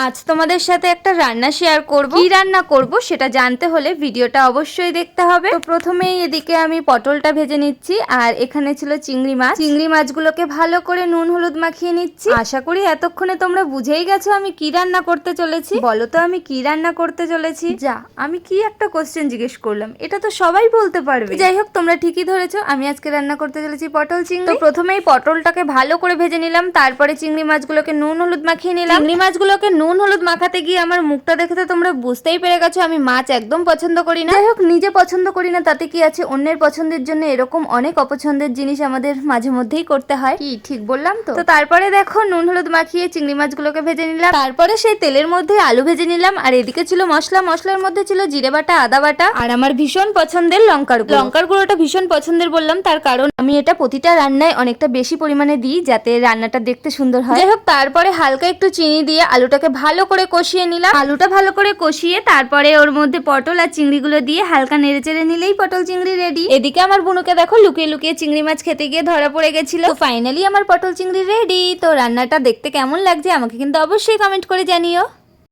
আজ তোমাদের সাথে একটা রান্না শেয়ার করব। কি রান্না করব সেটা জানতে হলে ভিডিওটা অবশ্যই দেখতে হবে। তো প্রথমেই এদিকে আমি পটলটা ভেজে নিচ্ছি, আর এখানে ছিল চিংড়ি মাছ। চিংড়ি মাছগুলোকে ভালো করে নুন হলুদ মাখিয়ে নিচ্ছি। আশা করি এতক্ষণে তোমরা বুঝেই গেছো আমি কি রান্না করতে চলেছি। বলো তো আমি কি রান্না করতে চলেছি? যা, আমি কি একটা কোশ্চেন জিজ্ঞেস করলাম, এটা তো সবাই বলতে পারবে। যাই হোক, তোমরা ঠিকই ধরেছো, আমি আজকে রান্না করতে চলেছি পটল চিংড়ি। তো প্রথমেই পটলটাকে ভালো করে ভেজে নিলাম, তারপরে চিংড়ি মাছগুলোকে নুন হলুদ মাখিয়ে নিলাম। চিংড়ি মাছগুলোকে নুন হলুদ মাখাতে গিয়ে আমার মুখটা দেখে তো তোমরা বুঝতেই পেরে গেছো আমি মাছ একদম পছন্দ করি না। যাই হোক, নিজে পছন্দ করি না তাতে কি আছে, অন্যের পছন্দের জন্য এরকম অনেক অপছন্দের জিনিস আমাদের মাঝে মধ্যেই করতে হয়। কি ঠিক বললাম তো? তো তারপরে দেখো নুন হলুদ মাখিয়ে চিংড়ি মাছগুলোকে ভেজে নিলাম, তারপরে সেই তেলের মধ্যে আলু ভেজে নিলাম, আর এদিকে ছিল মশলা। মশলার মধ্যে ছিল জিরে বাটা, আদা বাটা, আর আমার ভীষণ পছন্দের লঙ্কার গুঁড়ো। লঙ্কার গুঁড়োটা ভীষণ পছন্দের বললাম তার কারণ আমি এটা প্রতিটা রান্নায় অনেকটা বেশি পরিমাণে দিই যাতে রান্নাটা দেখতে সুন্দর হয়। যাই হোক, তারপরে হালকা একটু চিনি দিয়ে আলুটাকে ভালো করে কষিয়ে নিলাম। আলুটা ভালো করে কষিয়ে তারপরে ওর মধ্যে পটল আর চিংড়িগুলো দিয়ে হালকা নেড়ে চেড়ে নিলেই পটল চিংড়ি রেডি। এদিকে আমার বুনুকে দেখো লুকিয়ে লুকিয়ে চিংড়ি মাছ খেতে গিয়ে ধরা পড়ে গেছিল। তো ফাইনালি আমার পটল চিংড়ি রেডি। তো রান্নাটা দেখতে কেমন লাগছে আমাকে কিন্তু অবশ্যই কমেন্ট করে জানিও।